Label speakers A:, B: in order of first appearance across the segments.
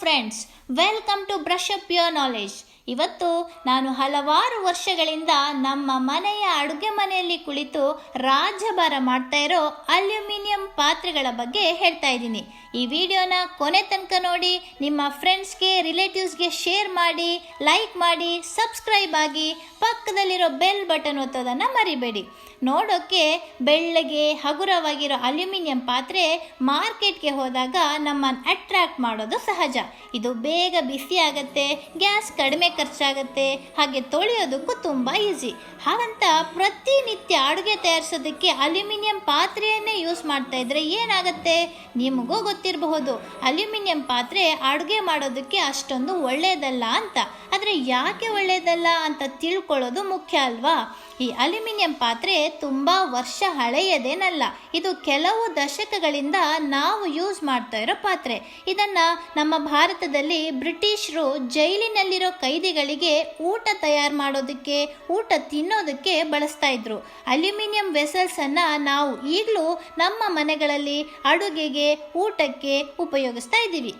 A: Friends, welcome to brush up your knowledge. ಇವತ್ತು ನಾನು ಹಲವಾರು ವರ್ಷಗಳಿಂದ ನಮ್ಮ ಮನೆಯ ಅಡುಗೆ ಮನೆಯಲ್ಲಿ ಕುಳಿತು ರಾಜ್ಯಭಾರ ಮಾಡ್ತಾ ಇರೋ ಅಲ್ಯೂಮಿನಿಯಂ ಪಾತ್ರೆಗಳ ಬಗ್ಗೆ ಹೇಳ್ತಾ ಇದ್ದೀನಿ. ಈ ವಿಡಿಯೋನ ಕೊನೆ ತನಕ ನೋಡಿ, ನಿಮ್ಮ ಫ್ರೆಂಡ್ಸ್ಗೆ ರಿಲೇಟಿವ್ಸ್ಗೆ ಶೇರ್ ಮಾಡಿ, ಲೈಕ್ ಮಾಡಿ, ಸಬ್ಸ್ಕ್ರೈಬ್ ಆಗಿ, ಪಕ್ಕದಲ್ಲಿರೋ ಬೆಲ್ ಬಟನ್ ಒತ್ತೋದನ್ನು ಮರಿಬೇಡಿ. ನೋಡೋಕ್ಕೆ ಬೆಳ್ಳಗೆ ಹಗುರವಾಗಿರೋ ಅಲ್ಯೂಮಿನಿಯಂ ಪಾತ್ರೆ ಮಾರ್ಕೆಟ್ಗೆ ಹೋದಾಗ ನಮ್ಮನ್ನು ಅಟ್ರಾಕ್ಟ್ ಮಾಡೋದು ಸಹಜ. ಇದು ಬೇಗ ಬಿಸಿ ಆಗುತ್ತೆ, ಗ್ಯಾಸ್ ಕಡಿಮೆ ಖರ್ಚಾಗುತ್ತೆ, ಹಾಗೆ ತೊಳೆಯೋದಕ್ಕೂ ತುಂಬ ಈಸಿ. ಹಾಗಂತ ಪ್ರತಿನಿತ್ಯ ಅಡುಗೆ ತಯಾರಿಸೋದಕ್ಕೆ ಅಲ್ಯೂಮಿನಿಯಂ ಪಾತ್ರೆಯನ್ನೇ ಯೂಸ್ ಮಾಡ್ತಾ ಇದ್ರೆ ಏನಾಗುತ್ತೆ? ನಿಮಗೂ ಗೊತ್ತಿರಬಹುದು, ಅಲ್ಯೂಮಿನಿಯಂ ಪಾತ್ರೆ ಅಡುಗೆ ಮಾಡೋದಕ್ಕೆ ಅಷ್ಟೊಂದು ಒಳ್ಳೆಯದಲ್ಲ ಅಂತ. ಆದರೆ ಯಾಕೆ ಒಳ್ಳೆಯದಲ್ಲ ಅಂತ ತಿಳ್ಕೊಳ್ಳೋದು ಮುಖ್ಯ ಅಲ್ವಾ? ಈ ಅಲ್ಯೂಮಿನಿಯಂ ಪಾತ್ರೆ ತುಂಬ ವರ್ಷ ಹಳೆಯದೇನಲ್ಲ. ಇದು ಕೆಲವು ದಶಕಗಳಿಂದ ನಾವು ಯೂಸ್ ಮಾಡ್ತಾ ಇರೋ ಪಾತ್ರೆ. ಇದನ್ನು ನಮ್ಮ ಭಾರತದಲ್ಲಿ ಬ್ರಿಟಿಷರು ಜೈಲಿನಲ್ಲಿರೋ ಕೈದಿಗಳಿಗೆ ಊಟ ತಯಾರು ಮಾಡೋದಕ್ಕೆ, ಊಟ ತಿನ್ನೋದಕ್ಕೆ ಬಳಸ್ತಾ ಇದ್ರು. ಅಲ್ಯೂಮಿನಿಯಂ ವೆಸಲ್ಸನ್ನು ನಾವು ಈಗಲೂ ನಮ್ಮ ಮನೆಗಳಲ್ಲಿ ಅಡುಗೆಗೆ, ಊಟಕ್ಕೆ ಉಪಯೋಗಿಸ್ತಾ ಇದ್ದೀವಿ.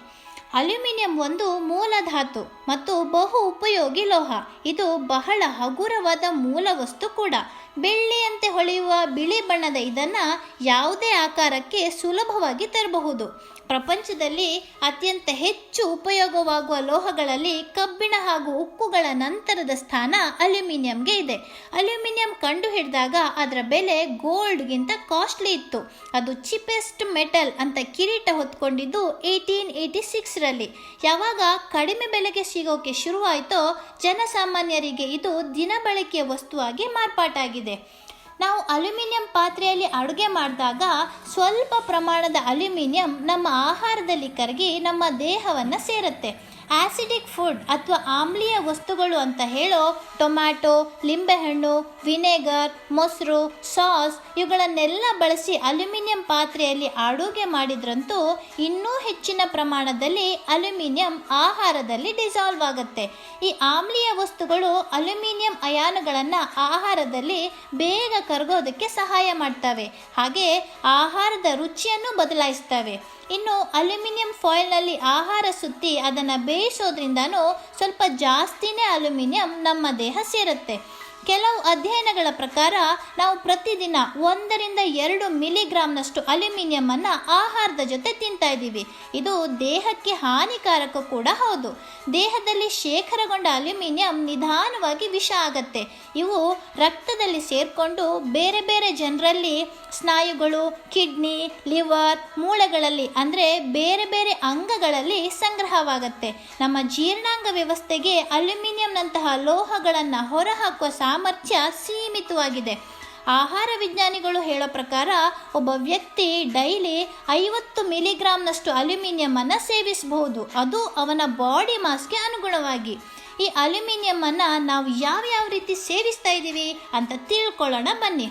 A: ಅಲ್ಯೂಮಿನಿಯಂ ಒಂದು ಮೂಲ ಧಾತು ಮತ್ತು ಬಹು ಉಪಯೋಗಿ ಲೋಹ. ಇದು ಬಹಳ ಹಗುರವಾದ ಮೂಲ ವಸ್ತು ಕೂಡ. ಬೆಳ್ಳಿಯಂತೆ ಹೊಳೆಯುವ ಬಿಳಿ ಬಣ್ಣದ ಇದನ್ನು ಯಾವುದೇ ಆಕಾರಕ್ಕೆ ಸುಲಭವಾಗಿ ತರಬಹುದು. ಪ್ರಪಂಚದಲ್ಲಿ ಅತ್ಯಂತ ಹೆಚ್ಚು ಉಪಯೋಗವಾಗುವ ಲೋಹಗಳಲ್ಲಿ ಕಬ್ಬಿಣ ಹಾಗೂ ಉಕ್ಕುಗಳ ನಂತರದ ಸ್ಥಾನ ಅಲ್ಯೂಮಿನಿಯಂಗೆ ಇದೆ. ಅಲ್ಯೂಮಿನಿಯಂ ಕಂಡು ಹಿಡಿದಾಗ ಅದರ ಬೆಲೆ ಗೋಲ್ಡ್ಗಿಂತ ಕಾಸ್ಟ್ಲಿ ಇತ್ತು. ಅದು ಚೀಪೆಸ್ಟ್ ಮೆಟಲ್ ಅಂತ ಕಿರೀಟ ಹೊತ್ಕೊಂಡಿದ್ದು 1886ರಲ್ಲಿ. ಯಾವಾಗ ಕಡಿಮೆ ಬೆಲೆಗೆ ಸಿಗೋಕೆ ಶುರುವಾಯಿತೋ ಜನಸಾಮಾನ್ಯರಿಗೆ ಇದು ದಿನಬಳಕೆಯ ವಸ್ತುವಾಗಿ ಮಾರ್ಪಾಟಾಗಿದೆ. ನಾವು ಅಲ್ಯೂಮಿನಿಯಂ ಪಾತ್ರೆಯಲ್ಲಿ ಅಡುಗೆ ಮಾಡಿದಾಗ ಸ್ವಲ್ಪ ಪ್ರಮಾಣದ ಅಲ್ಯೂಮಿನಿಯಂ ನಮ್ಮ ಆಹಾರದಲ್ಲಿ ಕರಗಿ ನಮ್ಮ ದೇಹವನ್ನು ಸೇರುತ್ತೆ. ಆಸಿಡಿಕ್ ಫುಡ್ ಅಥವಾ ಆಮ್ಲೀಯ ವಸ್ತುಗಳು ಅಂತ ಹೇಳೋ ಟೊಮ್ಯಾಟೊ, ಲಿಂಬೆಹಣ್ಣು, ವಿನೆಗರ್, ಮೊಸರು, ಸಾಸ್ ಇವುಗಳನ್ನೆಲ್ಲ ಬಳಸಿ ಅಲ್ಯೂಮಿನಿಯಂ ಪಾತ್ರೆಯಲ್ಲಿ ಅಡುಗೆ ಮಾಡಿದ್ರಂತೂ ಇನ್ನೂ ಹೆಚ್ಚಿನ ಪ್ರಮಾಣದಲ್ಲಿ ಅಲ್ಯೂಮಿನಿಯಂ ಆಹಾರದಲ್ಲಿ ಡಿಸಾಲ್ವ್ ಆಗುತ್ತೆ. ಈ ಆಮ್ಲೀಯ ವಸ್ತುಗಳು ಅಲ್ಯೂಮಿನಿಯಂ ಅಯಾನುಗಳನ್ನು ಆಹಾರದಲ್ಲಿ ಬೇಗ ಕರಗೋದಕ್ಕೆ ಸಹಾಯ ಮಾಡ್ತವೆ, ಹಾಗೆ ಆಹಾರದ ರುಚಿಯನ್ನು ಬದಲಾಯಿಸ್ತವೆ. ಇನ್ನು ಅಲ್ಯೂಮಿನಿಯಂ ಫಾಯಿಲ್ನಲ್ಲಿ ಆಹಾರ ಸುತ್ತಿ ಅದನ್ನು ಬೇಯಿಸೋದ್ರಿಂದನೂ ಸ್ವಲ್ಪ ಜಾಸ್ತಿನೇ ಅಲ್ಯೂಮಿನಿಯಂ ನಮ್ಮ ದೇಹ ಸೇರುತ್ತೆ. ಕೆಲವು ಅಧ್ಯಯನಗಳ ಪ್ರಕಾರ ನಾವು ಪ್ರತಿದಿನ 1-2 ಮಿಲಿಗ್ರಾಮ್ನಷ್ಟು ಅಲ್ಯೂಮಿನಿಯಮನ್ನು ಆಹಾರದ ಜೊತೆ ತಿಂತಾ ಇದ್ದೀವಿ. ಇದು ದೇಹಕ್ಕೆ ಹಾನಿಕಾರಕ ಕೂಡ ಹೌದು. ದೇಹದಲ್ಲಿ ಶೇಖರಗೊಂಡ ಅಲ್ಯೂಮಿನಿಯಂ ನಿಧಾನವಾಗಿ ವಿಷ ಆಗತ್ತೆ. ಇವು ರಕ್ತದಲ್ಲಿ ಸೇರಿಕೊಂಡು ಬೇರೆ ಬೇರೆ ಜನರಲ್ಲಿ ಸ್ನಾಯುಗಳು, ಕಿಡ್ನಿ, ಲಿವರ್, ಮೂಳೆಗಳಲ್ಲಿ ಅಂದರೆ ಬೇರೆ ಬೇರೆ ಅಂಗಗಳಲ್ಲಿ ಸಂಗ್ರಹವಾಗುತ್ತೆ. ನಮ್ಮ ಜೀರ್ಣಾಂಗ ವ್ಯವಸ್ಥೆಗೆ ಅಲ್ಯೂಮಿನಿಯಂನಂತಹ ಲೋಹಗಳನ್ನು ಹೊರಹಾಕುವ ಸಾಮರ್ಥ್ಯ ಸೀಮಿತವಾಗಿದೆ. ಆಹಾರ ವಿಜ್ಞಾನಿಗಳು ಹೇಳೋ ಪ್ರಕಾರ ಒಬ್ಬ ವ್ಯಕ್ತಿ ಡೈಲಿ 50 ಮಿಲಿಗ್ರಾಮ್ನಷ್ಟು ಅಲ್ಯೂಮಿನಿಯಮನ್ನು ಸೇವಿಸಬಹುದು, ಅದು ಅವನ ಬಾಡಿ ಮಾಸ್ಗೆ ಅನುಗುಣವಾಗಿ. ಈ ಅಲ್ಯೂಮಿನಿಯಮನ್ನು ನಾವು ಯಾವ ರೀತಿ ಸೇವಿಸ್ತಾ ಇದ್ದೀವಿ ಅಂತ ತಿಳ್ಕೊಳ್ಳೋಣ ಬನ್ನಿ.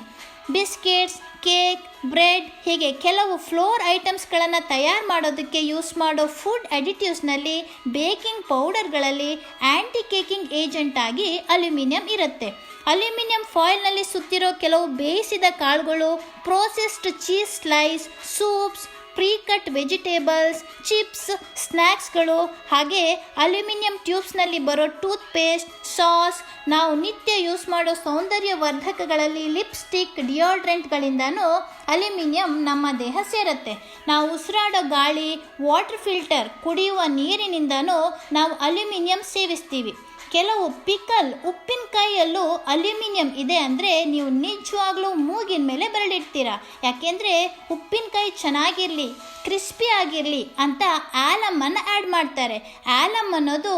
A: ಬಿಸ್ಕೆಟ್ಸ್, ಕೇಕ್, ಬ್ರೆಡ್ ಹೀಗೆ ಕೆಲವು ಫ್ಲೋರ್ ಐಟಮ್ಸ್ಗಳನ್ನು ತಯಾರು ಮಾಡೋದಕ್ಕೆ ಯೂಸ್ ಮಾಡೋ ಫುಡ್ ಅಡಿಟಿವ್ಸ್ನಲ್ಲಿ, ಬೇಕಿಂಗ್ ಪೌಡರ್ಗಳಲ್ಲಿ ಆ್ಯಂಟಿ ಕೇಕಿಂಗ್ ಏಜೆಂಟ್ ಆಗಿ ಅಲ್ಯೂಮಿನಿಯಂ ಇರುತ್ತೆ. ಅಲ್ಯೂಮಿನಿಯಂ ಫಾಯಿಲ್ನಲ್ಲಿ ಸುತ್ತಿರೋ ಕೆಲವು ಬೇಯಿಸಿದ ಕಾಳುಗಳು, processed cheese slice, soups, precut vegetables, chips, ಸ್ನ್ಯಾಕ್ಸ್ಗಳು, ಹಾಗೆ ಅಲ್ಯೂಮಿನಿಯಂ ಟ್ಯೂಬ್ಸ್ನಲ್ಲಿ ಬರೋ ಟೂತ್ ಪೇಸ್ಟ್, ಸಾಸ್, ನಾವು ನಿತ್ಯ ಯೂಸ್ ಮಾಡೋ ಸೌಂದರ್ಯವರ್ಧಕಗಳಲ್ಲಿ ಲಿಪ್ಸ್ಟಿಕ್, ಡಿಯೋಡ್ರೆಂಟ್ಗಳಿಂದನೂ ಅಲ್ಯೂಮಿನಿಯಂ ನಮ್ಮ ದೇಹ ಸೇರುತ್ತೆ. ನಾವು ಉಸಿರಾಡೋ ಗಾಳಿ, ವಾಟರ್ ಫಿಲ್ಟರ್, ಕುಡಿಯುವ ನೀರಿನಿಂದನೂ ನಾವು ಅಲ್ಯೂಮಿನಿಯಂ ಸೇವಿಸ್ತೀವಿ. ಕೆಲವು ಪಿಕಲ್, ಉಪ್ಪಿನಕಾಯಿಯಲ್ಲೂ ಅಲ್ಯೂಮಿನಿಯಂ ಇದೆ ಅಂದರೆ ನೀವು ನಿಜವಾಗ್ಲೂ ಮೂಗಿನ ಮೇಲೆ ಬರಲಿಡ್ತೀರಾ. ಯಾಕೆಂದರೆ ಉಪ್ಪಿನಕಾಯಿ ಚೆನ್ನಾಗಿರಲಿ, ಕ್ರಿಸ್ಪಿ ಆಗಿರಲಿ ಅಂತ ಆಲಮನ್ನು ಆ್ಯಡ್ ಮಾಡ್ತಾರೆ. ಆಲಮ್ ಅನ್ನೋದು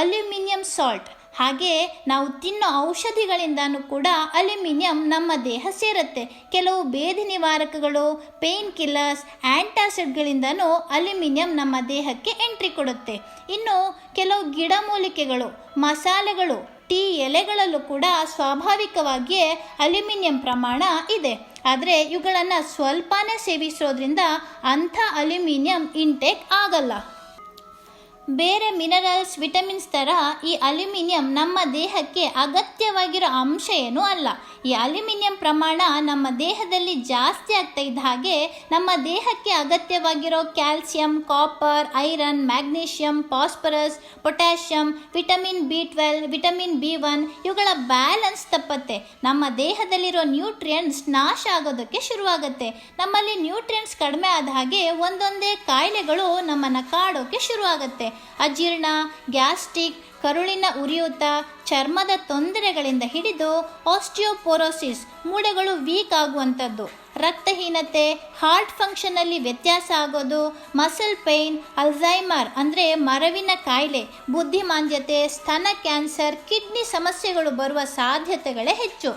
A: ಅಲ್ಯೂಮಿನಿಯಂ ಸಾಲ್ಟ್. ಹಾಗೆ ನಾವು ತಿನ್ನೋ ಔಷಧಿಗಳಿಂದನೂ ಕೂಡ ಅಲ್ಯೂಮಿನಿಯಂ ನಮ್ಮ ದೇಹ ಸೇರುತ್ತೆ. ಕೆಲವು ಭೇದಿ ನಿವಾರಕಗಳು, ಪೇನ್ ಕಿಲ್ಲರ್ಸ್, ಆ್ಯಂಟಾಸಿಡ್ಗಳಿಂದನೂ ಅಲ್ಯೂಮಿನಿಯಂ ನಮ್ಮ ದೇಹಕ್ಕೆ ಎಂಟ್ರಿ ಕೊಡುತ್ತೆ. ಇನ್ನು ಕೆಲವು ಗಿಡಮೂಲಿಕೆಗಳು, ಮಸಾಲೆಗಳು, ಟೀ ಎಲೆಗಳಲ್ಲೂ ಕೂಡ ಸ್ವಾಭಾವಿಕವಾಗಿಯೇ ಅಲ್ಯೂಮಿನಿಯಂ ಪ್ರಮಾಣ ಇದೆ. ಆದರೆ ಇವುಗಳನ್ನು ಸ್ವಲ್ಪನೇ ಸೇವಿಸೋದ್ರಿಂದ ಅಂಥ ಅಲ್ಯೂಮಿನಿಯಂ ಇಂಟೇಕ್ ಆಗಲ್ಲ. ಬೇರೆ ಮಿನರಲ್ಸ್, ವಿಟಮಿನ್ಸ್ ಥರ ಈ ಅಲ್ಯೂಮಿನಿಯಂ ನಮ್ಮ ದೇಹಕ್ಕೆ ಅಗತ್ಯವಾಗಿರೋ ಅಂಶ ಏನೂ ಅಲ್ಲ. ಈ ಅಲ್ಯೂಮಿನಿಯಂ ಪ್ರಮಾಣ ನಮ್ಮ ದೇಹದಲ್ಲಿ ಜಾಸ್ತಿ ಆಗ್ತಾ ಇದ್ದ ಹಾಗೆ ನಮ್ಮ ದೇಹಕ್ಕೆ ಅಗತ್ಯವಾಗಿರೋ calcium, copper, iron, magnesium, phosphorus, potassium, vitamin B12, vitamin B1 ಇವುಗಳ ಬ್ಯಾಲೆನ್ಸ್ ತಪ್ಪತ್ತೆ. ನಮ್ಮ ದೇಹದಲ್ಲಿರೋ ನ್ಯೂಟ್ರಿಯೆಂಟ್ಸ್ ನಾಶ ಆಗೋದಕ್ಕೆ ಶುರುವಾಗುತ್ತೆ. ನಮ್ಮಲ್ಲಿ ನ್ಯೂಟ್ರಿಯೆಂಟ್ಸ್ ಕಡಿಮೆ ಆದ ಹಾಗೆ ಒಂದೊಂದೇ ಕಾಯಿಲೆಗಳು ನಮ್ಮನ್ನು ಕಾಡೋಕ್ಕೆ ಶುರುವಾಗುತ್ತೆ. ಅಜೀರ್ಣ, ಗ್ಯಾಸ್ಟ್ರಿಕ್, ಕರುಳಿನ ಉರಿಯೂತ, ಚರ್ಮದ ತೊಂದರೆಗಳಿಂದ ಹಿಡಿದು ಆಸ್ಟಿಯೋಪೊರೋಸಿಸ್, ಮೂಳೆಗಳು ವೀಕ್ ಆಗುವಂಥದ್ದು, ರಕ್ತಹೀನತೆ, ಹಾರ್ಟ್ ಫಂಕ್ಷನಲ್ಲಿ ವ್ಯತ್ಯಾಸ ಆಗೋದು, ಮಸಲ್ ಪೇಯ್ನ್, ಅಲ್ಝೈಮರ್ ಅಂದರೆ ಮರವಿನ ಕಾಯಿಲೆ, ಬುದ್ಧಿಮಾಂದ್ಯತೆ, ಸ್ತನ ಕ್ಯಾನ್ಸರ್, ಕಿಡ್ನಿ ಸಮಸ್ಯೆಗಳು ಬರುವ ಸಾಧ್ಯತೆಗಳೇ ಹೆಚ್ಚು.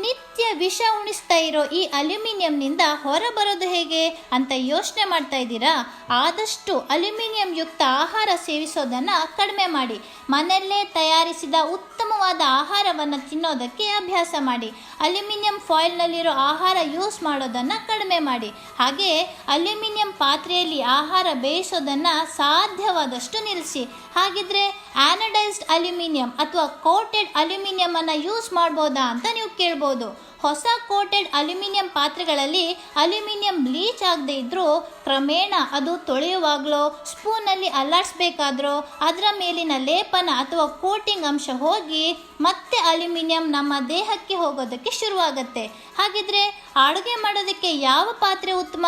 A: ನಿತ್ಯ ವಿಷ ಉಣಿಸ್ತಾ ಇರೋ ಈ ಅಲ್ಯೂಮಿನಿಯಂನಿಂದ ಹೊರಬರೋದು ಹೇಗೆ ಅಂತ ಯೋಚನೆ ಮಾಡ್ತಾ ಇದ್ದೀರಾ? ಆದಷ್ಟು ಅಲ್ಯೂಮಿನಿಯಂ ಯುಕ್ತ ಆಹಾರ ಸೇವಿಸೋದನ್ನು ಕಡಿಮೆ ಮಾಡಿ. ಮನೆಯಲ್ಲೇ ತಯಾರಿಸಿದ ಉತ್ತಮವಾದ ಆಹಾರವನ್ನು ತಿನ್ನೋದಕ್ಕೆ ಅಭ್ಯಾಸ ಮಾಡಿ. ಅಲ್ಯೂಮಿನಿಯಂ ಫಾಯಿಲ್ನಲ್ಲಿರೋ ಆಹಾರ ಯೂಸ್ ಮಾಡೋದನ್ನು ಕಡಿಮೆ ಮಾಡಿ. ಹಾಗೆ ಅಲ್ಯೂಮಿನಿಯಂ ಪಾತ್ರೆಯಲ್ಲಿ ಆಹಾರ ಬೇಯಿಸೋದನ್ನು ಸಾಧ್ಯವಾದಷ್ಟು ನಿಲ್ಲಿಸಿ. ಹಾಗಿದ್ರೆ ಆನಡೈಸ್ಡ್ ಅಲ್ಯೂಮಿನಿಯಂ ಅಥವಾ ಕೋಟೆಡ್ ಅಲ್ಯೂಮಿನಿಯಂ ಅನ್ನು ಯೂಸ್ ಮಾಡ್ಬೋದಾ ಅಂತ ನೀವು ಕೇಳ್ಬೋದು. ಹೊಸ ಕೋಟೆಡ್ ಅಲ್ಯೂಮಿನಿಯಂ ಪಾತ್ರೆಗಳಲ್ಲಿ ಅಲ್ಯೂಮಿನಿಯಂ ಬ್ಲೀಚ್ ಆಗದೆ ಇದ್ದರೂ ಕ್ರಮೇಣ ಅದು ತೊಳೆಯುವಾಗಲೋ ಸ್ಪೂನಲ್ಲಿ ಅಲ್ಲಾಡಿಸ್ಬೇಕಾದ್ರೂ ಅದರ ಮೇಲಿನ ಲೇಪನ ಅಥವಾ ಕೋಟಿಂಗ್ ಅಂಶ ಹೋಗಿ ಮತ್ತೆ ಅಲ್ಯೂಮಿನಿಯಂ ನಮ್ಮ ದೇಹಕ್ಕೆ ಹೋಗೋದಕ್ಕೆ ಶುರುವಾಗುತ್ತೆ. ಹಾಗಿದ್ರೆ ಅಡುಗೆ ಮಾಡೋದಕ್ಕೆ ಯಾವ ಪಾತ್ರೆ ಉತ್ತಮ,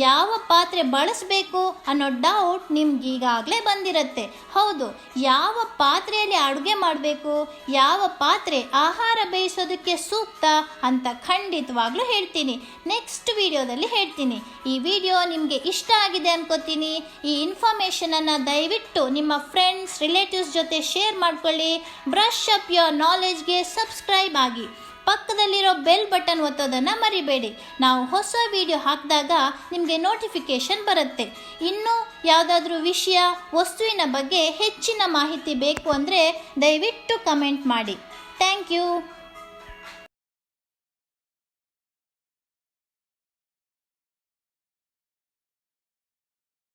A: ಯಾವ ಪಾತ್ರೆ ಬಳಸಬೇಕು ಅನ್ನೋ ಡೌಟ್ ನಿಮ್ಗೆ ಈಗಾಗಲೇ ಬಂದಿರುತ್ತೆ. ಹೌದು, ಯಾವ ಪಾತ್ರೆಯಲ್ಲಿ ಅಡುಗೆ ಮಾಡಬೇಕು, ಯಾವ ಪಾತ್ರೆ ಆಹಾರ ಬೇಯಿಸೋದಕ್ಕೆ ಸೂಕ್ತ ಅಂತ ಖಂಡಿತವಾಗ್ಲೂ ಹೇಳ್ತೀನಿ. ನೆಕ್ಸ್ಟ್ ವಿಡಿಯೋದಲ್ಲಿ ಹೇಳ್ತೀನಿ. ಈ ವಿಡಿಯೋ ನಿಮಗೆ ಇಷ್ಟ ಆಗಿದೆ ಅನ್ಕೋತೀನಿ. ಈ ಇನ್ಫಾರ್ಮೇಷನನ್ನು ದಯವಿಟ್ಟು ನಿಮ್ಮ ಫ್ರೆಂಡ್ಸ್, ರಿಲೇಟಿವ್ಸ್ ಜೊತೆ ಶೇರ್ ಮಾಡ್ಕೊಳ್ಳಿ. ಬ್ರಷ್ ಅಪ್ ಯೋರ್ ನಾಲೆಜ್ಗೆ ಸಬ್ಸ್ಕ್ರೈಬ್ ಆಗಿ. ಪಕ್ಕದಲ್ಲಿರೋ ಬೆಲ್ ಬಟನ್ ಒತ್ತೋದನ್ನು ಮರಿಬೇಡಿ. ನಾವು ಹೊಸ ವಿಡಿಯೋ ಹಾಕಿದಾಗ ನಿಮಗೆ ನೋಟಿಫಿಕೇಷನ್ ಬರುತ್ತೆ. ಇನ್ನೂ ಯಾವುದಾದ್ರೂ ವಿಷಯ, ವಸ್ತುವಿನ ಬಗ್ಗೆ ಹೆಚ್ಚಿನ ಮಾಹಿತಿ ಬೇಕು ಅಂದರೆ ದಯವಿಟ್ಟು ಕಮೆಂಟ್ ಮಾಡಿ. Thank you.